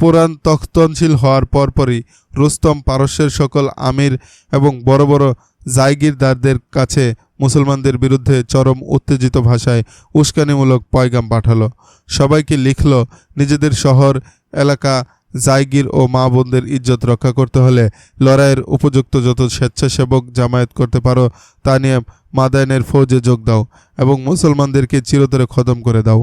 পুরাণ তখতনশীল হওয়ার পরপরই রুস্তম পারস্যের সকল আমির এবং বড় বড় জায়গিরদারদের কাছে মুসলমানদের বিরুদ্ধে চরম উত্তেজিত ভাষায় উস্কানিমূলক পয়গাম পাঠালো। সবাইকে লিখল, নিজেদের শহর এলাকা জায়গির ও মা বোনদের ইজ্জত রক্ষা করতে হলে লড়াইয়ের উপযুক্ত যত স্বেচ্ছাসেবক জামায়াত করতে পারো তা নিয়ে মাদায়েনের ফৌজে যোগ দাও এবং মুসলমানদেরকে চিরতরে খতম করে দাও।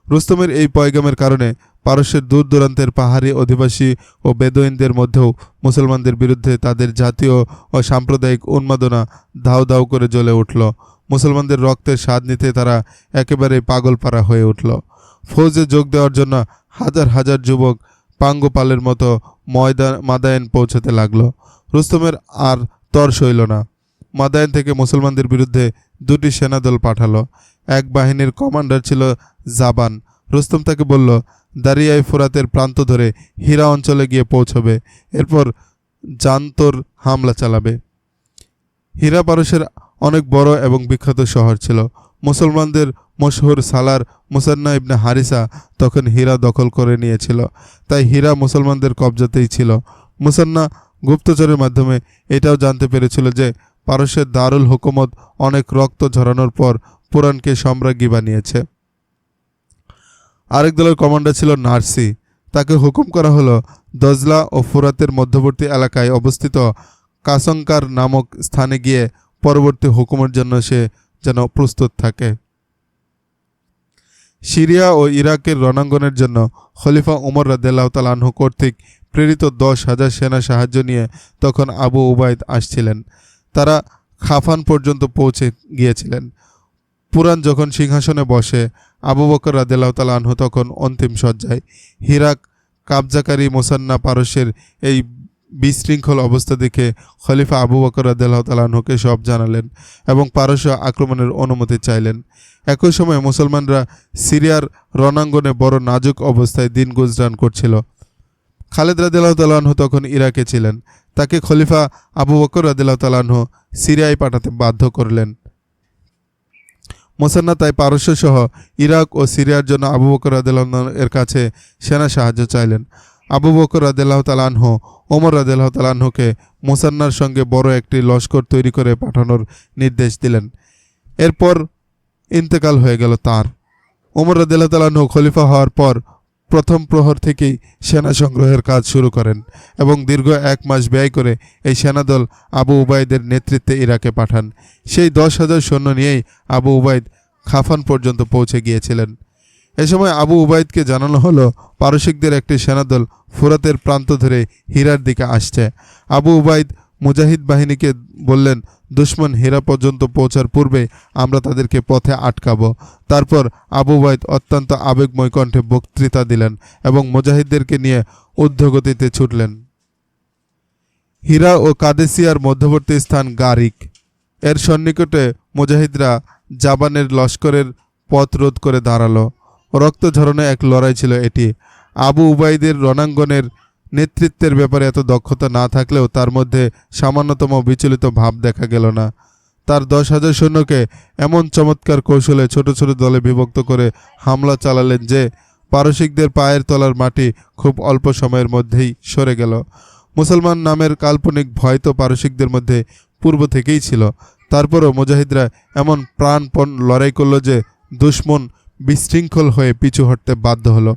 রুস্তমের এই পয়গামের কারণে পারস্যের দূর দূরান্তের পাহাড়ি অধিবাসী ও বেদুইনদের মধ্যেও মুসলমানদের বিরুদ্ধে তাদের জাতীয় ও সাম্প্রদায়িক উন্মাদনা দাউ দাউ করে জ্বলে উঠল। মুসলমানদের রক্তের স্বাদ নিতে তারা একেবারেই পাগলপাড়া হয়ে উঠল। ফৌজে যোগ দেওয়ার জন্য হাজার হাজার যুবক পাঙ্গপালের মতো মাদায়েন পৌঁছতে লাগলো। রুস্তমের আর তর সইল না। মাদায়েন থেকে মুসলমানদের বিরুদ্ধে দুটি সেনাদল পাঠালো। এক বাহিনীর কমান্ডার ছিল জাবান। রুস্তম তাকে বলল, দারিয়াই ফোরাতের প্রান্ত ধরে হীরা অঞ্চলে গিয়ে পৌঁছবে, এরপর জান্তর হামলা চালাবে। হীরা পারস্যের অনেক বড় এবং বিখ্যাত শহর ছিল। মুসলমানদের মশহুর সালার মুসান্না ইবনে হারিসা তখন হীরা দখল করে নিয়েছিল, তাই হীরা মুসলমানদের কবজাতেই ছিল। মুসান্না গুপ্তচরের মাধ্যমে এটাও জানতে পেরেছিল যে পারস্যের দারুল হুকুমত অনেক রক্ত ঝরানোর পর পুরাণকে সম্রাজ্ঞী বানিয়েছে। আরেক দলের কমান্ডার ছিল নার্সি। তাকে হুকুম করা হলো দজলা ও ফুরাতের মধ্যবর্তী এলাকায় অবস্থিত কাসঙ্কার নামক স্থানে গিয়ে পরবর্তী হুকুমের জন্য সে যেন প্রস্তুত থাকে। সিরিয়া ও ইরাকের রণাঙ্গনের জন্য খলিফা উমর রাদিয়াল্লাহু তাআলা আনহু কর্তৃক প্রেরিত 10,000 সেনা সাহায্য নিয়ে তখন আবু উবাইদ আসছিলেন। তারা খাফান পর্যন্ত পৌঁছে গিয়েছিলেন। পুরাণ যখন সিংহাসনে বসে, আবু বকর রাদিয়াল্লাহু তাআলা আনহু তখন অন্তিম শয্যায়। হিরাক কাবজাকারী মুসান্না পারস্যের এই বিশৃঙ্খল অবস্থা দেখে খলিফা আবু বকর রাদিয়াল্লাহু তাআলা আনহুকে সব জানালেন এবং পারস্য আক্রমণের অনুমতি চাইলেন। একই সময় মুসলমানরা সিরিয়ার রণাঙ্গনে বড় নাজুক অবস্থায় দিন গুজরান করছিল। খালিদ রাদিয়াল্লাহু তাআলা আনহু তখন ইরাকে ছিলেন। তাকে খলিফা আবু বকর রাদিয়াল্লাহু তাআলা আনহু সিরিয়ায় পাঠাতে বাধ্য করলেন। মুসান্না তাই পারস্য সহ ইরাক ও সিরিয়ার জন্য আবু বকর রাদিয়াল্লাহু আনহু এর কাছে সেনা সাহায্য চাইলেন। আবু বকর রাদিয়াল্লাহু তাআলা আনহু ওমর রাদিয়াল্লাহু তাআলা আনহুকে মুসান্নার সঙ্গে বড় একটি লস্কর তৈরি করে পাঠানোর নির্দেশ দিলেন। এরপর ইন্তেকাল হয়ে গেল তার। ওমর রাদিয়াল্লাহু তাআলা আনহু খলিফা হওয়ার পর প্রথম প্রহর থেকেই সেনা সংগ্রহের কাজ শুরু করেন এবং দীর্ঘ 1 মাস ব্যয় করে এই সেনাদল আবু উবাইদের নেতৃত্বে ইরাকে পাঠান। সেই 10,000 সৈন্য নিয়েই আবু উবাইদ খাফান পর্যন্ত পৌঁছে গিয়েছিলেন। এ সময় আবু উবাইদকে জানানো হলো পারসিকদের একটি সেনাদল ফুরাতের প্রান্ত ধরে হীরার দিকে আসছে। আবু উবাইদ মুজাহিদ বাহিনীকে বললেন, দুশমন হীরা পর্যন্ত পৌঁছার পূর্বে আমরা তাদেরকে পথে আটকাবো। তারপর আবু উবাইদ অত্যন্ত আবেগময় কণ্ঠে বক্তৃতা দিলেন এবং মুজাহিদদেরকে নিয়ে ঊর্ধ্বগতিতে ছুটলেন। হীরা ও কাদেসিয়ার মধ্যবর্তী স্থান গারিক। এর সন্নিকটে মুজাহিদরা জাবানের লস্করের পথ রোধ করে দাঁড়ালো। রক্ত ঝরানো এক লড়াই ছিল এটি। আবু উবাইদের রণাঙ্গনের নেতৃত্বের ব্যাপারে এত দক্ষতা না থাকলেও তার মধ্যে সামান্যতম বিচলিত ভাব দেখা গেল না। তার 10,000 সৈন্যকে এমন চমৎকার কৌশলে ছোট ছোট দলে বিভক্ত করে হামলা চালালেন যে পারসিকদের পায়ের তলার মাটি খুব অল্প সময়ের মধ্যেই সরে গেল। মুসলমান নামের কাল্পনিক ভয় তো পারসিকদের মধ্যে পূর্ব থেকেই ছিল। তারপরও মুজাহিদরা এমন প্রাণপণ লড়াই করল যে দুশমন বিশৃঙ্খল হয়ে পিছু হটতে বাধ্য হলো।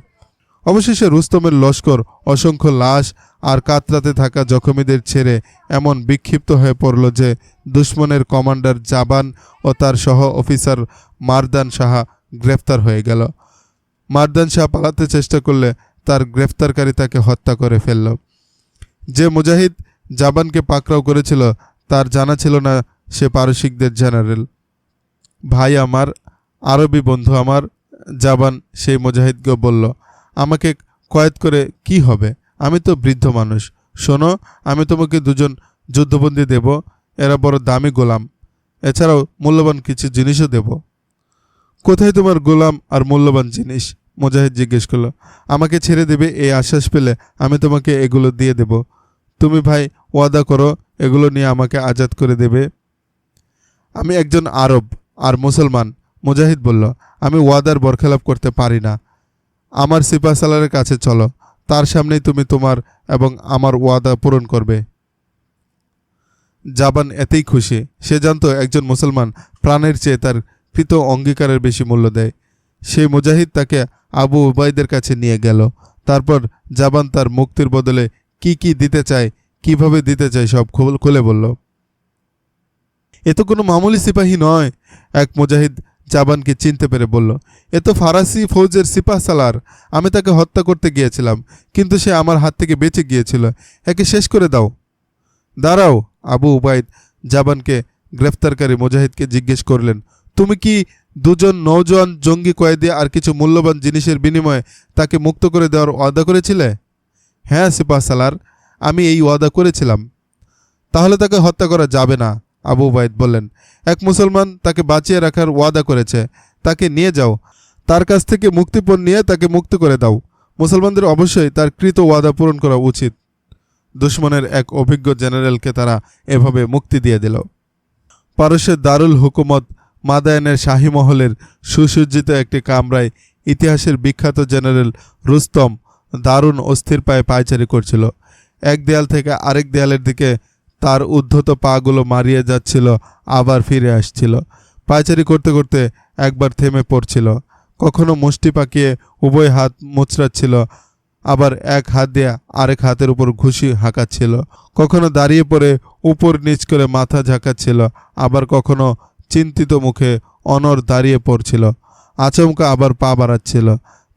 অবশেষে রুস্তমের লস্কর অসংখ্য লাশ আর কাতরাতে থাকা জখমীদের ছেড়ে এমন বিক্ষিপ্ত হয়ে পড়ল যে দুশমনের কমান্ডার জাবান ও তার সহ অফিসার মারদান শাহ গ্রেফতার হয়ে গেল। মারদান শাহ পালাতে চেষ্টা করলে তার গ্রেফতারকারী তাকে হত্যা করে ফেলল। যে মুজাহিদ জাবানকে পাকড়াও করেছিল তার জানা ছিল না সে পারসিকদের জেনারেল। ভাই আমার, আরবি বন্ধু আমার, জাবান সেই মুজাহিদকে বলল, আমাকে কয়েদ করে কি হবে? আমি তো বৃদ্ধ মানুষ। শোনো, আমি তোমাকে 2 যুদ্ধবন্দী দেব। এরা বড় দামি গোলাম, এছাড়াও মূল্যবান কিছু জিনিসও দেব। কোথায় তোমার গোলাম আর মূল্যবান জিনিস? মুজাহিদ জিজ্ঞেস করল। আমাকে ছেড়ে দেবে এই আশ্বাস পেলে আমি তোমাকে এগুলো দিয়ে দেব। তুমি ভাই ওয়াদা করো এগুলো নিয়ে আমাকে আজাদ করে দেবে। আমি একজন আরব আর মুসলমান। মুজাহিদ বলল, আমি ওয়াদার বরখেলাপ করতে পারি না। আমার সিপাহসালারের কাছে চলো। তার সামনেই তুমি তোমার এবং আমার ওয়াদা পূরণ করবে। জাবান এতেই খুশি। সে জানত একজন মুসলমান প্রাণের চেয়ে তার কৃত অঙ্গীকারের বেশি মূল্য দেয়। সেই মুজাহিদ তাকে আবু উবাইদের কাছে নিয়ে গেল। তারপর জাবান তার মুক্তির বদলে কি কি দিতে চায়, কিভাবে দিতে চায় সব খুলে বলল। এ তো কোনো মামুলি সিপাহী নয়, এক মুজাহিদ জাবানকে চিনতে পেরে বলল। এ তো ফারাসি ফৌজের সিপাহ সালার। আমি তাকে হত্যা করতে গিয়েছিলাম, কিন্তু সে আমার হাত থেকে বেঁচে গিয়েছিল। একে শেষ করে দাও। দাঁড়াও, আবু উবাইদ জাবানকে গ্রেফতারকারী মুজাহিদকে জিজ্ঞেস করলেন, তুমি কি দুজন নওজোয়ান জঙ্গি কয়েদি আর কিছু মূল্যবান জিনিসের বিনিময়ে তাকে মুক্ত করে দেওয়ার ওয়াদা করেছিলে? হ্যাঁ সিপাহ সালার, আমি এই ওয়াদা করেছিলাম। তাহলে তাকে হত্যা করা যাবে না, আবু উবাইদ বললেন। এক মুসলমান তাকে বাঁচিয়ে রাখার ওয়াদা করেছে, তাকে নিয়ে যাও। তার কাছ থেকে মুক্তিপণ নিয়ে তাকে মুক্ত করে দাও। মুসলমানদের অবশ্যই তার কৃত ওয়াদা পূরণ করা উচিত। দুশমনের এক অভিজ্ঞ জেনারেলকে তারা এভাবে মুক্তি দিয়ে দিল। পারস্যের দারুল হুকুমত মাদায়ানের শাহী মহলের সুসজ্জিত একটি কামরায় ইতিহাসের বিখ্যাত জেনারেল রুস্তম দারুণ অস্থির পায়ে পায়চারি করছিল। এক দেয়াল থেকে আরেক দেয়ালের দিকে তার উদ্ধত পাগুলো মারিয়ে যাচ্ছিল, আবার ফিরে আসছিল। পায়চারি করতে করতে একবার থেমে পড়ছিল, কখনো মুষ্টি পাকিয়ে উভয় হাত মুচড়াচ্ছিল, আবার এক হাত দিয়ে আরেক হাতের উপর ঘুষি হাঁকাচ্ছিল, কখনো দাঁড়িয়ে পড়ে উপর নিচ করে মাথা ঝাঁকাচ্ছিল, আবার কখনো চিন্তিত মুখে অনড় দাঁড়িয়ে পড়ছিল, আচমকা আবার পা বাড়াচ্ছিল।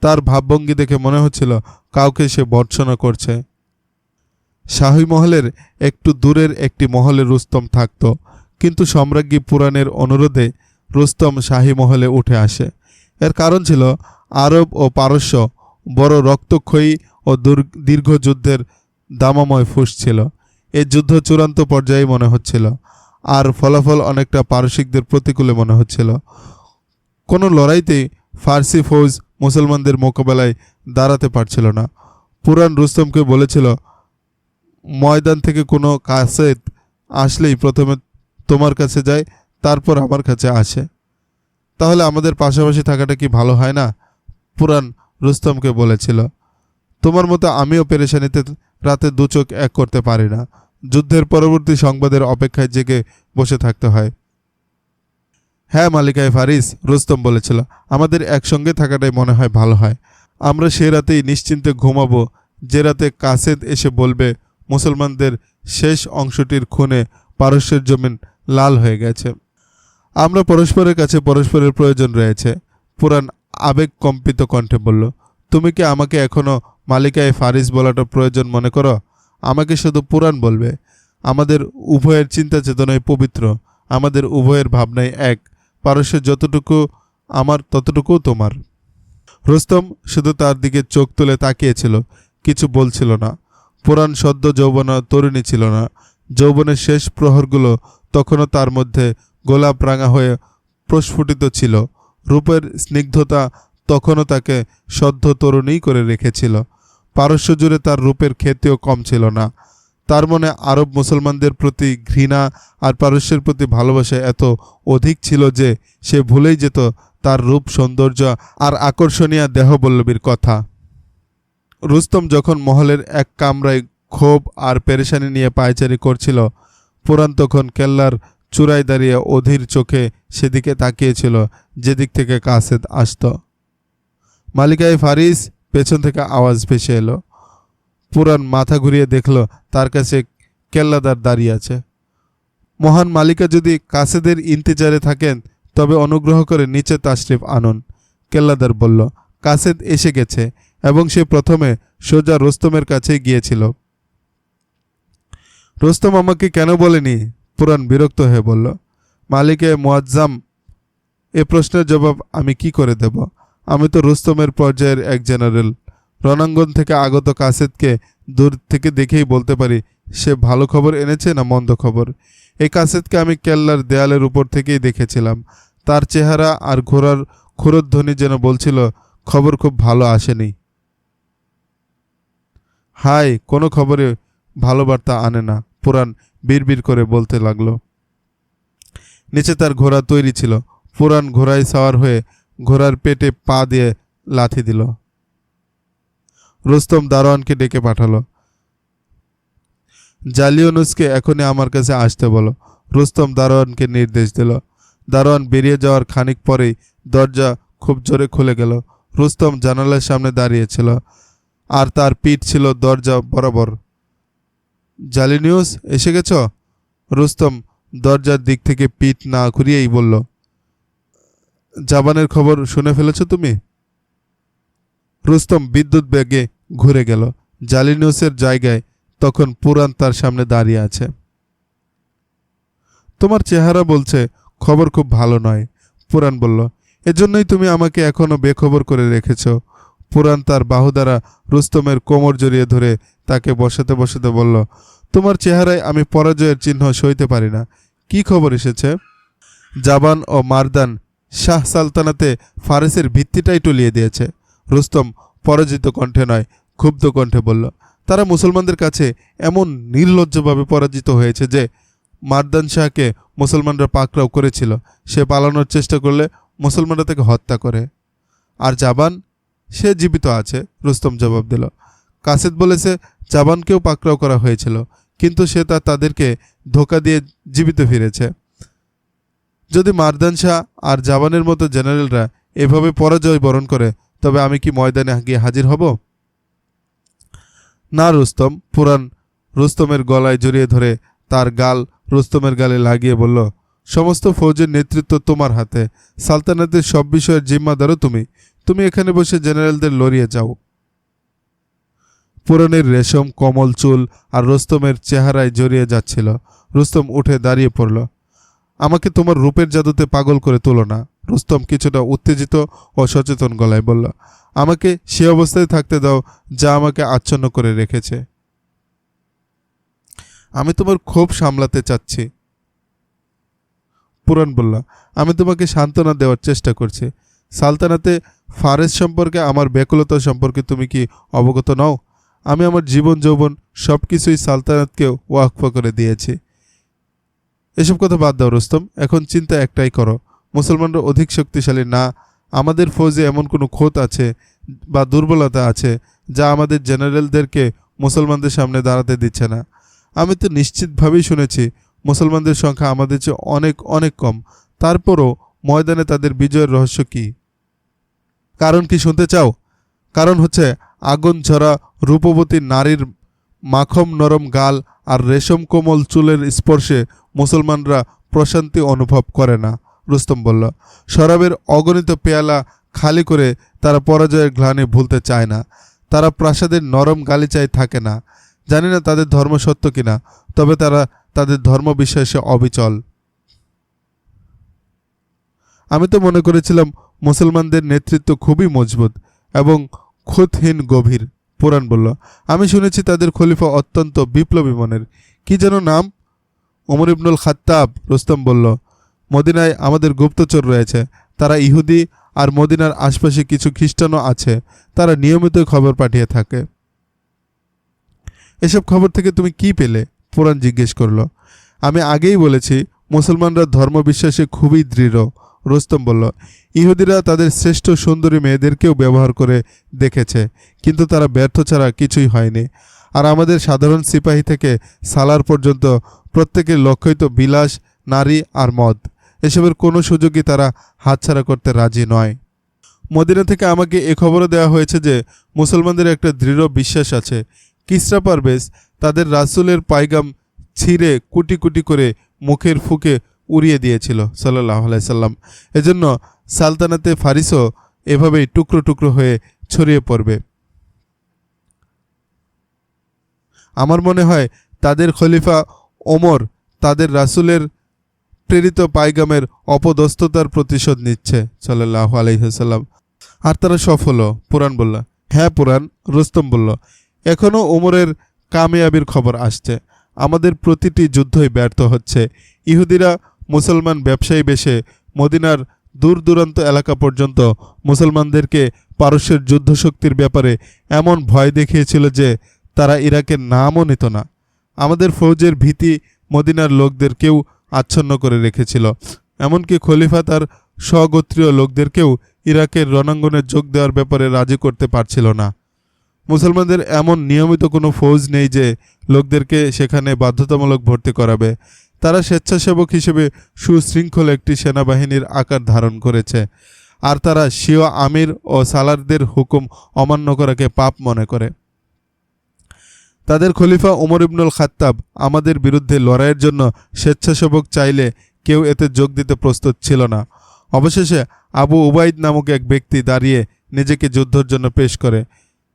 তার ভাবভঙ্গি দেখে মনে হচ্ছিল কাউকে সে ভর্ৎসনা করছে। শাহী মহলের একটু দূরের একটি মহলে রুস্তম থাকত, কিন্তু সম্রাজ্ঞী পুরাণের অনুরোধে রুস্তম শাহী মহলে উঠে আসে। এর কারণ ছিল আরব ও পারস্য বড় রক্তক্ষয়ী ও দীর্ঘ যুদ্ধের দামাময় ফুঁসছিল। এই যুদ্ধ চূড়ান্ত পর্যায়ে মনে হচ্ছিল, আর ফলাফল অনেকটা পারসিকদের প্রতিকূলে মনে হচ্ছিল। কোনো লড়াইতেই ফার্সি ফৌজ মুসলমানদের মোকাবেলায় দাঁড়াতে পারছিল না। পুরাণ রুস্তমকে বলেছিল, ময়দান থেকে কোনো কাসেদ আসলেই প্রথমে তোমার কাছে যায়, তারপর আমার কাছে আসে। তাহলে আমাদের পাশাপাশি থাকাটা কি ভালো হয় না? পুরাণ রুস্তমকে বলেছিল। তোমার মতো আমিও পেরেশানিতে রাতে দু চোখ এক করতে পারি না। যুদ্ধের পরবর্তী সংবাদের অপেক্ষায় জেগে বসে থাকতে হয়। হ্যাঁ মালিকায় ফারিস, রুস্তম বলেছিল, আমাদের একসঙ্গে থাকাটাই মনে হয় ভালো হয়। আমরা সে রাতেই নিশ্চিন্তে ঘুমাবো যে রাতে কাসেদ এসে বলবে মুসলমানদের শেষ অংশটির খুনে পারস্যের জমিন লাল হয়ে গেছে। আমরা পরস্পরের কাছে পরস্পরের প্রয়োজন রয়েছে। পুরাণ আবেগ কম্পিত কণ্ঠে বলল, তুমি কি আমাকে এখনো মালিকায় ফারিস বলাটা প্রয়োজন মনে করো? আমাকে শুধু পুরাণ বলবে। আমাদের উভয়ের চিন্তা চেতনায় পবিত্র, আমাদের উভয়ের ভাবনায় এক। পারস্যের যতটুকু আমার ততটুকু তোমার। রুস্তম শুধু তার দিকে চোখ তুলে তাকিয়েছিল, কিছু বলছিল না। পুরাণ সদ্য যৌবনা তরুণী ছিল না। যৌবনের শেষ প্রহরগুলো তখনও তার মধ্যে গোলাপ রাঙা হয়ে প্রস্ফুটিত ছিল। রূপের স্নিগ্ধতা তখনও তাকে সদ্য তরুণী করে রেখেছিল। পারস্য জুড়ে তার রূপের খ্যাতিও কম ছিল না। তার মনে আরব মুসলমানদের প্রতি ঘৃণা আর পারস্যের প্রতি ভালোবাসা এত অধিক ছিল যে সে ভুলেই যেত তার রূপ, সৌন্দর্য আর আকর্ষণীয় দেহবল্লভীর কথা। রুস্তম যখন মহলের এক কামরায় ক্ষোভ আর পেরেশানি নিয়ে পায়চারি করছিল, পুরাণ তখন কেল্লার চূড়ায় দাঁড়িয়ে অধীর চোখে সেদিকে তাকিয়েছিল যেদিক থেকে কাসেদ আসত। মালিকায় ফারিস, পেছন থেকে আওয়াজ ভেসে এলো। পুরাণ মাথা ঘুরিয়ে দেখল তার কাছে কেল্লাদার দাঁড়িয়ে আছে। মহান মালিকা যদি কাসেদের ইন্তেজারে থাকেন তবে অনুগ্রহ করে নিচে তাশরিফ আনুন, কেল্লাদার বলল। কাসেদ এসে গেছে এবং সে প্রথমে সোজা রুস্তমের কাছে গিয়েছিল। রুস্তম আমাকে কেন বলেনি? পুরাণ বিরক্ত হয়ে বলল। মালিকে মুআজ্জাম, এ প্রশ্নের জবাব আমি কি করে দেব? আমি তো রুস্তমের পর্যায়ের এক জেনারেল। রণাঙ্গন থেকে আগত কাসেদকে দূর থেকে দেখেই বলতে পারি সে ভালো খবর এনেছে না মন্দ খবর। এই কাসেদকে আমি কেল্লার দেয়ালের উপর থেকেই দেখেছিলাম। তার চেহারা আর ঘোড়ার খুরধ্বনি যেন বলছিল খবর খুব ভালো আসেনি। হাই, কোনো খবরে ভালো বার্তা আনে না, পুরাণ বিড়বিড় করে বলতে লাগলো। নিচে তার ঘোড়া তৈরি ছিল। পুরাণ ঘোড়ায় সাওয়ার হয়ে ঘোড়ার পেটে পা দিয়ে লাথি দিল। রুস্তম দারোয়ানকে ডেকে পাঠালো। জালিউনুসকে এখনই আমার কাছে আসতে বলো, রুস্তম দারোয়ানকে নির্দেশ দিল। দারোয়ান বেরিয়ে যাওয়ার খানিক পরেই দরজা খুব জোরে খুলে গেল। রুস্তম জানালার সামনে দাঁড়িয়েছিল, আর তার পিঠ ছিল দরজা বরাবর। জালিউনুস, এসে গেছ? রুস্তম দরজার দিক থেকে পিঠ না ঘুরিয়েই বলল, জাবানের খবর শুনে ফেলেছ তুমি? রুস্তম বিদ্যুৎ বেগে ঘুরে গেল। জালিউনুসের জায়গায় তখন পুরান তার সামনে দাঁড়িয়ে আছে। তোমার চেহারা বলছে খবর খুব ভালো নয়, পুরান বলল। এজন্যই তুমি আমাকে এখনো বেখবর করে রেখেছ। পুরান তার বাহু দ্বারা রুস্তমের কোমর জড়িয়ে ধরে তাকে বসাতে বসাতে বলল, তোমার চেহারায় আমি পরাজয়ের চিহ্ন সইতে পারি না। কি খবর এসেছে? জাবান ও মারদান শাহ সালতানাতে ফারেসের ভিত্তিটাই টলিয়ে দিয়েছে। রুস্তম পরাজিত কণ্ঠে নয়, ক্ষুব্ধ কণ্ঠে বলল, তারা মুসলমানদের কাছে এমন নির্লজ্জভাবে পরাজিত হয়েছে যে মারদান শাহকে মুসলমানরা পাকড়াও করেছিল। সে পালানোর চেষ্টা করলে মুসলমানরা তাকে হত্যা করে। আর জাবান, সে জীবিত আছে, রুস্তম জবাব দিল। কাসেদ বলেছে জাবানকেও পাকড়াও করা হয়েছিল, কিন্তু সে তাদেরকে ধোঁকা দিয়ে জীবিত ফিরেছে। যদি মারদান শাহ আর জাবানের মতো জেনারেলরা এভাবে পরাজয় বরণ করে, তবে আমি কি ময়দানে গিয়ে হাজির হব? না রুস্তম, পুরান রুস্তমের গলায় জড়িয়ে ধরে তার গাল রুস্তমের গালে লাগিয়ে বলল, সমস্ত ফৌজের নেতৃত্ব তোমার হাতে, সালতানাতের সব বিষয়ের জিম্মাদারও তুমি। তুমি এখানে বসে জেনারেলদের লড়িয়ে যাও। পুরানের রেশম কমল চুল আর রুস্তমের চেহারায় জড়িয়ে যাচ্ছিল। রুস্তম উঠে দাঁড়িয়ে পড়ল। আমাকে তোমার রূপের জাদুতে পাগল করে তোলো না, রুস্তম কিছুটা উত্তেজিত ও সচেতন গলায় বলল। আমাকে সে অবস্থায় থাকতে দাও যা আমাকে আচ্ছন্ন করে রেখেছে। আমি তোমার ক্ষোভ সামলাতে চাচ্ছি। পুরান বলল, আমি তোমাকে সান্ত্বনা দেওয়ার চেষ্টা করছি। সালতানাতে ফারেস সম্পর্কে আমার ব্যাকুলতা সম্পর্কে তুমি কি অবগত নও? আমি আমার জীবন যৌবন সব কিছুই সালতানাতকে ওয়াকফ করে দিয়েছি। এসব কথা বাদ দাও রুস্তম, এখন চিন্তা একটাই করো, মুসলমানরা অধিক শক্তিশালী না, আমাদের ফৌজে এমন কোনো ক্ষত আছে বা দুর্বলতা আছে যা আমাদের জেনারেলদেরকে মুসলমানদের সামনে দাঁড়াতে দিচ্ছে না। আমি তো নিশ্চিতভাবেই শুনেছি মুসলমানদের সংখ্যা আমাদের চেয়ে অনেক অনেক কম, তারপরও ময়দানে তাদের বিজয়ের রহস্য কি? কারণ কি শুনতে চাও? কারণ হচ্ছে আগুন ঝরা রূপবতী নারীর মাখম নরম গাল আর রেশম কোমল চুলের স্পর্শে মুসলমানরা প্রশান্তি অনুভব করে না, রুস্তম বলল। শরাবের অগণিত পেয়ালা খালি করে তারা পরাজয়ের গ্লানি ভুলতে চায় না। তারা প্রাসাদের নরম গালিচায় থাকে না। জানি না তাদের ধর্ম সত্য কিনা, তবে তারা তাদের ধর্ম বিশ্বাসে অবিচল। আমি তো মনে করেছিলাম মুসলমানদের নেতৃত্ব খুবই মজবুত এবং খুঁতহীন গভীর, পুরাণ বলল। আমি শুনেছি তাদের খলিফা অত্যন্ত বিপ্লবী মনের। কি যেন নাম? ওমর ইবনুল খাত্তাব, রুস্তম বলল। মদিনায় আমাদের গুপ্তচর রয়েছে, তারা ইহুদি, আর মদিনার আশপাশে কিছু খ্রিস্টানও আছে, তারা নিয়মিত খবর পাঠিয়ে থাকে। এসব খবর থেকে তুমি কি পেলে? পুরাণ জিজ্ঞেস করল। আমি আগেই বলেছি মুসলমানরা ধর্মবিশ্বাসে খুবই দৃঢ়, রুস্তম বলল। ইহুদিরা তাদের শ্রেষ্ঠ সুন্দরী মেয়েদেরকেও ব্যবহার করে দেখেছে, কিন্তু তারা ব্যর্থ ছাড়া কিছুই হয়নি। আর আমাদের সাধারণ সিপাহী থেকে সালার পর্যন্ত প্রত্যেকের লক্ষ্যই তো বিলাস, নারী আর মদ। এসবের কোনো সুযোগই তারা হাতছাড়া করতে রাজি নয়। মদিনা থেকে আমাকে এ খবরও দেওয়া হয়েছে যে মুসলমানদের একটা দৃঢ় বিশ্বাস আছে, কিসরা পারভেজ তাদের রাসূলের পায়গাম ছিঁড়ে কুটি কুটি করে মুখের ফুকে উড়িয়ে দিয়েছিল সাল্লাল্লাহু আলাইহি সাল্লাম। এজন্য সালতানাতে ফারিসও এভাবেই টুকরো টুকরো হয়ে ছড়িয়ে পড়বে। আমার মনে হয় তাদের খলিফা ওমর তাদের রাসূলের প্রেরিত পায়গামের অপদস্থতার প্রতিশোধ নিচ্ছে সাল্লাল্লাহু আলাইহি সাল্লাম, আর তারা সফলও, পুরাণ বলল। হ্যাঁ পুরাণ, রুস্তম বলল। এখনও ওমরের কামিয়াবির খবর আসছে। আমাদের প্রতিটি যুদ্ধই ব্যর্থ হচ্ছে। ইহুদিরা মুসলমান ব্যবসায়ী বেশে মদিনার দূর দূরান্ত এলাকা পর্যন্ত মুসলমানদেরকে পারস্যের যুদ্ধশক্তির ব্যাপারে এমন ভয় দেখিয়েছিল যে তারা ইরাকের নামও নিত না। আমাদের ফৌজের ভীতি মদিনার লোকদের কেউ আচ্ছন্ন করে রেখেছিল। এমনকি খলিফা তার স্বগোত্রীয় লোকদেরকেও ইরাকের রণাঙ্গনে যোগ দেওয়ার ব্যাপারে রাজি করতে পারছিল না। মুসলমানদের এমন নিয়মিত কোনো ফৌজ নেই যে লোকদেরকে সেখানে বাধ্যতামূলক ভর্তি করাবে। তারা স্বেচ্ছাসেবক হিসেবে সুশৃঙ্খল একটি সেনাবাহিনীর আকার ধারণ করেছে, আর তারা স্বীয় আমির ও সালারদের হুকুম অমান্য করাকে পাপ মনে করে। তাদের খলিফা উমর ইবনুল খাত্তাব আমাদের বিরুদ্ধে লড়াইয়ের জন্য স্বেচ্ছাসেবক চাইলে কেউ এতে যোগ দিতে প্রস্তুত ছিল না। অবশেষে আবু উবাইদ নামক এক ব্যক্তি দাঁড়িয়ে নিজেকে যুদ্ধের জন্য পেশ করে।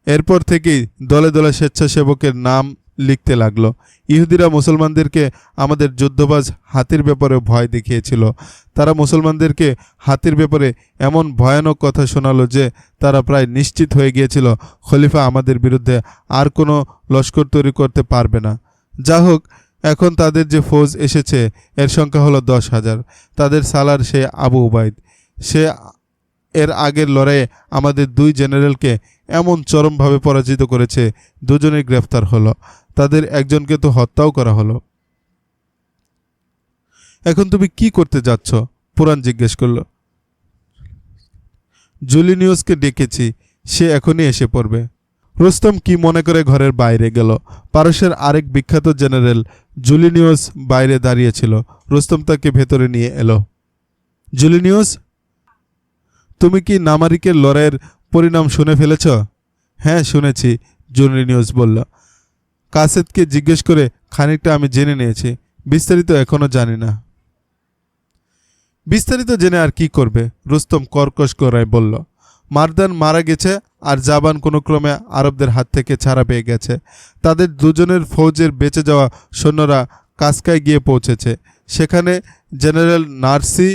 এরপর থেকেই দলে দলে স্বেচ্ছাসেবকের নাম লিখতে লাগলো। ইহুদিরা মুসলমানদেরকে আমাদের যুদ্ধবাজ হাতির ব্যাপারে ভয় দেখিয়েছিল। তারা মুসলমানদেরকে হাতির ব্যাপারে এমন ভয়ানক কথা শোনালো যে তারা প্রায় নিশ্চিত হয়ে গিয়েছিল খলিফা আমাদের বিরুদ্ধে আর কোনো লস্কর তৈরি করতে পারবে না। যা হোক, এখন তাদের যে ফৌজ এসেছে এর সংখ্যা হলো 10,000। তাদের সালার সে আবু উবাইদ। সে এর আগের লড়াইয়ে আমাদের 2 জেনারেলকে এমন চরমভাবে পরাজিত করেছে, দুজনেই গ্রেফতার হলো। তাদের একজনকে তো হত্যাও করা হলো। এখন তুমি কি করতে যাচ্ছ? পুরাণ জিজ্ঞেস করল। জুলিনিয়াসকে ডেকেছি, সে এখনই এসে পড়বে। রুস্তম কি মনে করে ঘরের বাইরে গেল। পারস্যের আরেক বিখ্যাত জেনারেল জুলিনিয়াস বাইরে দাঁড়িয়েছিল। রুস্তম তাকে ভেতরে নিয়ে এলো। জুলিনিয়াস, তুমি কি নামারিকের লড়াইয়ের পরিণাম শুনে ফেলেছ? হ্যাঁ, শুনেছি, জুলিনিয়াস বলল। কাসেদকে জিজ্ঞেস করে খানিকটা আমি জেনে নিয়েছি, বিস্তারিত এখনো জানি না। বিস্তারিত জেনে আর কি করবে? রুস্তম কর্কশ গলায় বলল। মারদান মারা গেছে আর জাবান কোনো ক্রমে আরবদের হাত থেকে ছাড়া পেয়ে গেছে। তাদের দুজনের ফৌজের বেঁচে যাওয়া সৈন্যরা কাসকায় গিয়ে পৌঁছেছে। সেখানে জেনারেল নার্সি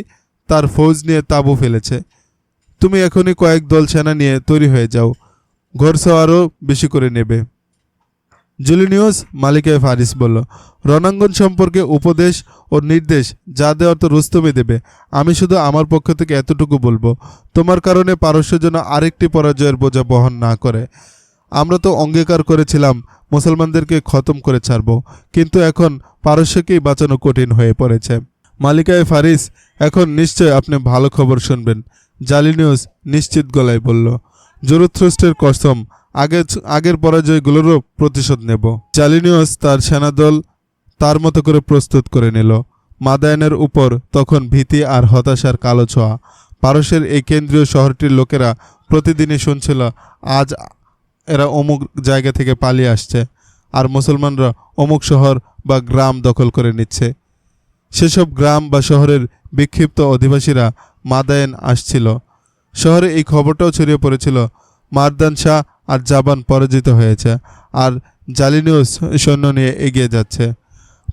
তার ফৌজ নিয়ে তাঁবু ফেলেছে। তুমি এখনই কয়েক দল সেনা নিয়ে তৈরি হয়ে যাও, ঘোড়সওয়ারও আরও বেশি করে নেবে। জুলিনিয়াস মালিকায় ফারিস বলল। রণাঙ্গন সম্পর্কে উপদেশ ও নির্দেশ যা দেওয়ার তো রুস্তমই দেবে। আমি শুধু আমার পক্ষ থেকে এতটুকু বলবো, তোমার কারণে পারস্য যেন আরেকটি পরাজয়ের বোঝা বহন না করে। আমরা তো অঙ্গীকার করেছিলাম মুসলমানদেরকে খতম করে ছাড়ব, কিন্তু এখন পারস্যকেই বাঁচানো কঠিন হয়ে পড়েছে। মালিকায় ফারিস, এখন নিশ্চয় আপনি ভালো খবর শুনবেন, জুলিনিয়াস নিশ্চিত গলায় বলল। জুরুথ্রুস্টের কসম, আগের পরাজয়গুলোরও প্রতিশোধ নেব। জুলিনিয়াস তার সেনাদল তার মতো করে প্রস্তুত করে নিল। মাদায়ানের উপর তখন ভীতি আর হতাশার কালো ছোঁয়া। পারস্যের এই কেন্দ্রীয় শহরটির লোকেরা প্রতিদিনই শুনছিল আজ এরা অমুক জায়গা থেকে পালিয়ে আসছে, আর মুসলমানরা অমুক শহর বা গ্রাম দখল করে নিচ্ছে। সেসব গ্রাম বা শহরের বিক্ষিপ্ত অধিবাসীরা মাদায়েন আসছিল। শহরে এই খবরটাও ছড়িয়ে পড়েছিল মারদান শাহ আর জাবান পরাজিত হয়েছে, আর জুলিনিয়াস সৈন্য নিয়ে এগিয়ে যাচ্ছে।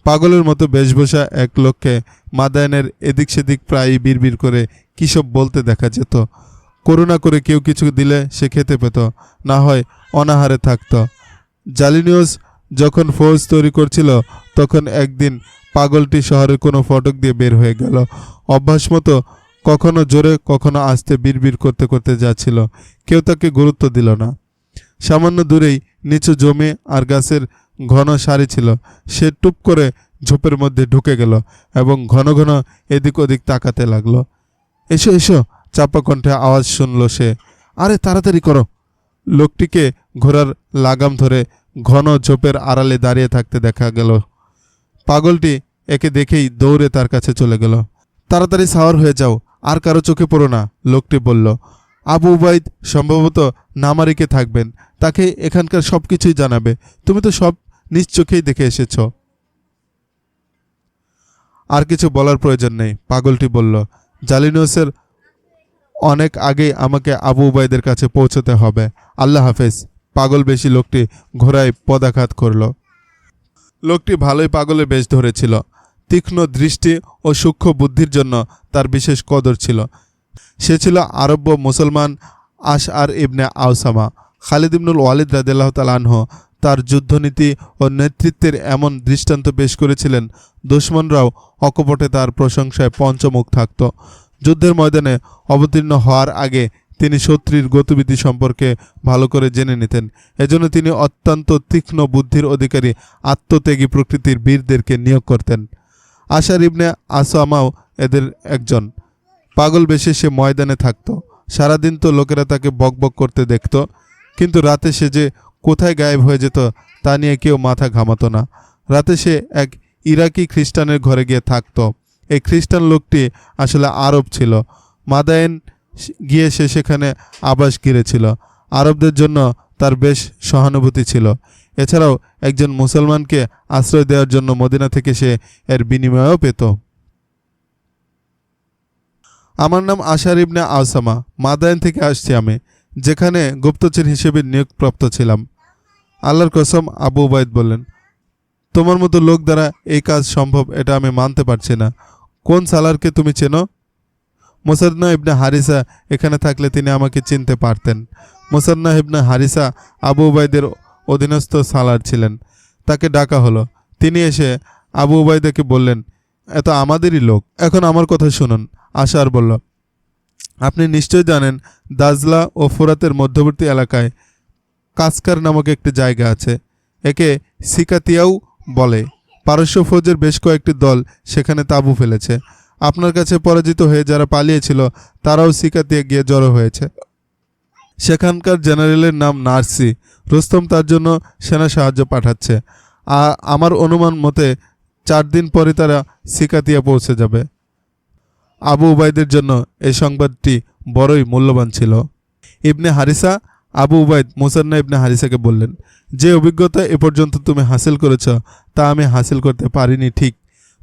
পাগলের মতো বেশভূষা এক লোককে মাদায়ানের এদিক সেদিক প্রায়ই বিড়বিড় করে কী সব বলতে দেখা যেত। করুণা করে কেউ কিছু দিলে সে খেতে পেত, না হয় অনাহারে থাকত। জুলিনিয়াস যখন ফৌজ তৈরি করছিল তখন একদিন পাগলটি শহরের কোনো ফটক দিয়ে বের হয়ে গেল। অভ্যাস মতো কখনো জোরে কখনো আস্তে বিড়বিড় করতে করতে যাচ্ছিল। কেউ তাকে গুরুত্ব দিল না। সামান্য দূরেই নিচু জমি আর গাছের ঘন সারি ছিল। সে টুপ করে ঝোপের মধ্যে ঢুকে গেল এবং ঘন ঘন এদিক ওদিক তাকাতে লাগলো। এসো এসো, চাপা কণ্ঠে আওয়াজ শুনল সে। আরে তাড়াতাড়ি করো। লোকটিকে ঘোড়ার লাগাম ধরে ঘন ঝোপের আড়ালে দাঁড়িয়ে থাকতে দেখা গেল। পাগলটি একে দেখেই দৌড়ে তার কাছে চলে গেল। তাড়াতাড়ি সাওয়ার হয়ে যাও, আর কারো চোখে পড়ো না, লোকটি বলল। আবু উবাইদ সম্ভবত নামারিকে থাকবেন, তাকে এখানকার সব কিছুই জানাবে। তুমি তো সব নিজ চোখেই দেখে এসেছ। আর কিছু বলার প্রয়োজন নেই, পাগলটি বলল। জুলিনিয়াসের অনেক আগেই আমাকে আবু উবাইদের কাছে পৌঁছতে হবে। আল্লাহ হাফেজ। পাগল বেশি লোকটি ঘোড়ায় পদাঘাত করল। লোকটি ভালোই পাগলের বেশ ধরেছিল। তীক্ষ্ণ দৃষ্টি ও সূক্ষ্ম বুদ্ধির জন্য তার বিশেষ কদর ছিল। সে ছিল আরব্য মুসলমান আশআর ইবনে আওসামা। খালিদ ইবনুল ওয়ালিদ রাদিয়াল্লাহু তাআলা আনহু তার যুদ্ধনীতি ও নেতৃত্বের এমন দৃষ্টান্ত পেশ করেছিলেন, দুশমনরাও অকপটে তার প্রশংসায় পঞ্চমুখ থাকত। যুদ্ধের ময়দানে অবতীর্ণ হওয়ার আগে তিনি শত্রুর গতিবিধি সম্পর্কে ভালো করে জেনে নিতেন। এজন্য তিনি অত্যন্ত তীক্ষ্ণ বুদ্ধির অধিকারী আত্মত্যাগী প্রকৃতির বীরদেরকে নিয়োগ করতেন। আশআর ইবনে আওসামাও এদের একজন। পাগল বেশে সে ময়দানে থাকত। সারাদিন তো লোকেরা তাকে বকবক করতে দেখত, কিন্তু রাতে সে যে কোথায় গায়েব হয়ে যেত তা নিয়ে কেউ মাথা ঘামাতো না। রাতে সে এক ইরাকি খ্রিস্টানের ঘরে গিয়ে থাকতো। এই খ্রিস্টান লোকটি আসলে আরব ছিল। মাদায়েন গিয়ে সে সেখানে আবাস গিরেছিল। আরবদের জন্য তার বেশ সহানুভূতি ছিল। এছাড়াও একজন মুসলমানকে আশ্রয় দেওয়ার জন্য মদিনা থেকে সে এর বিনিময়ও পেত। আমার নাম আশার ইবনে আওসামা, মাদায়েন থেকে আসছি আমি, যেখানে গুপ্তচর হিসেবে নিয়োগপ্রাপ্ত ছিলাম। আল্লাহর কসম, আবু উবাইদ বললেন, তোমার মতো লোক দ্বারা এই কাজ সম্ভব এটা আমি মানতে পারছি না। কোন সালারকে তুমি চেনো? মুসান্না ইবনে হারিসা এখানে থাকলে তিনি আমাকে চিনতে পারতেন। মুসান্না ইবনে হারিসা আবু উবাইদের অধীনস্থ সালার ছিলেন। তাকে ডাকা হলো। তিনি এসে আবু উবাইদাকে বললেন, এত আমাদেরই লোক, এখন আমার কথা শুনুন। আশার বলল, আপনি নিশ্চয় জানেন দাজলা ও ফোরাতের মধ্যবর্তী এলাকায় কাসকার নামক একটি জায়গা আছে। একে সিকাতিয়াও বলে। পারস্য ফৌজের বেশ কয়েকটি দল সেখানে তাঁবু ফেলেছে। আপনার কাছে পরাজিত হয়ে যারা পালিয়েছিল তারাও সিকাতিয়া গিয়ে জড়ো হয়েছে। সেখানকার জেনারেলের নাম নার্সি। রুস্তম তার জন্য সেনা সাহায্য পাঠাচ্ছে। আমার অনুমান মতে 4 দিন পরে তারা সিকাতিয়া পৌঁছে যাবে। আবু উবাইদের জন্য এই সংবাদটি বড়ই মূল্যবান ছিল। ইবনে হারিসা আবু উবাইদ মুসান্না ইবনে হারিসাকে বললেন, যে অভিজ্ঞতা এ পর্যন্ত তুমি হাসিল করেছ তা আমি হাসিল করতে পারিনি ঠিক,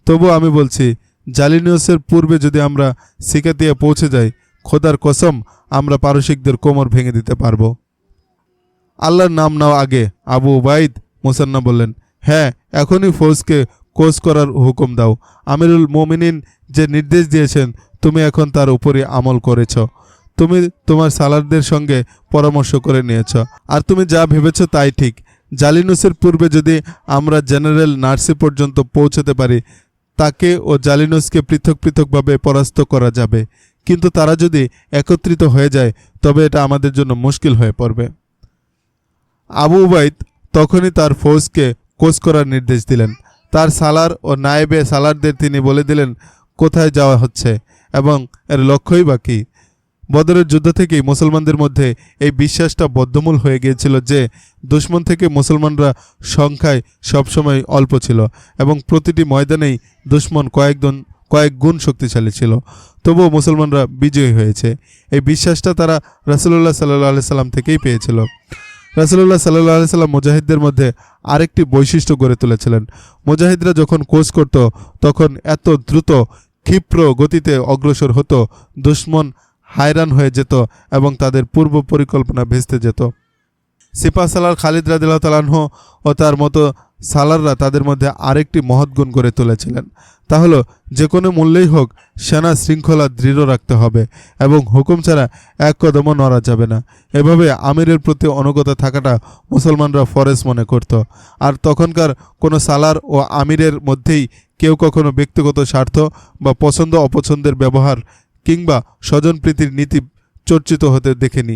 তবু আমি বলছি জালিনিয়াসের পূর্বে যদি আমরা সিকাতিয়া পৌঁছে যাই, খোদার কসম আমরা পারসিকদের কোমর ভেঙে দিতে পারব। আল্লাহর নাম নাও আগে আবু উবাইদ। মুসান্না বললেন, হ্যাঁ, এখনই ফৌজকে কোচ করার হুকুম দাও। আমিরুল মোমিনিন যে নির্দেশ দিয়েছেন তুমি এখন তার উপরই আমল করেছ। তুমি তোমার সালারদের সঙ্গে পরামর্শ করে নিয়েছ, আর তুমি যা ভেবেছ তাই ঠিক। জালিনুসের পূর্বে যদি আমরা জেনারেল নার্সি পর্যন্ত পৌঁছতে পারি, তাকে ও জালিনুসকে পৃথক পৃথকভাবে পরাস্ত করা যাবে, কিন্তু তারা যদি একত্রিত হয়ে যায় তবে এটা আমাদের জন্য মুশকিল হয়ে পড়বে। আবু উবাইদ তখনই তার ফৌজকে কোচ করার নির্দেশ দিলেন। তার সালার ও নায়েবে সালারদের তিনি বলে দিলেন কোথায় যাওয়া হচ্ছে এবং এর লক্ষ্যই বা কী। বদরের যুদ্ধ থেকেই মুসলমানদের মধ্যে এই বিশ্বাসটা বদ্ধমূল হয়ে গিয়েছিল যে দুশমন থেকে মুসলমানরা সংখ্যায় সবসময় অল্প ছিল এবং প্রতিটি ময়দানেই দুশমন কয়েক গুণ শক্তিশালী ছিল। তবুও মুসলমানরা বিজয়ী হয়েছে। এই বিশ্বাসটা তারা রাসূলুল্লাহ সাল্লাল্লাহু আলাইহি সাল্লাম থেকেই পেয়েছিল। রাসূলুল্লাহ সাল্লাল্লাহু আলাইহি সাল্লাম মুজাহিদদের মধ্যে আরেকটি বৈশিষ্ট্য গড়ে তুলেছিলেন। মুজাহিদরা যখন কোচ করত তখন এত দ্রুত ক্ষিপ্র গতিতে অগ্রসর হতো, দুশমন হায়রান হয়ে যেত এবং তাদের পূর্ব পরিকল্পনা ভেস্তে যেত। সিপাহ সালার খালিদ রাদিয়াল্লাহু তাআলা আনহু ও তার মতো সালাররা তাদের মধ্যে আরেকটি মহৎ গুণ গড়ে তুলেছিলেন। তা হলো যে কোনো মূল্যেই হোক সেনা শৃঙ্খলা দৃঢ় রাখতে হবে এবং হুকুম ছাড়া এক কদমও নড়া যাবে না। এভাবে আমিরের প্রতি অনুগত থাকাটা মুসলমানরা ফরজ মনে করত। আর তখনকার কোনো সালার ও আমিরের মধ্যেই কেউ কখনো ব্যক্তিগত স্বার্থ বা পছন্দ অপছন্দের ব্যবহার কিংবা স্বজনপ্রীতির নীতি চর্চিত হতে দেখেনি।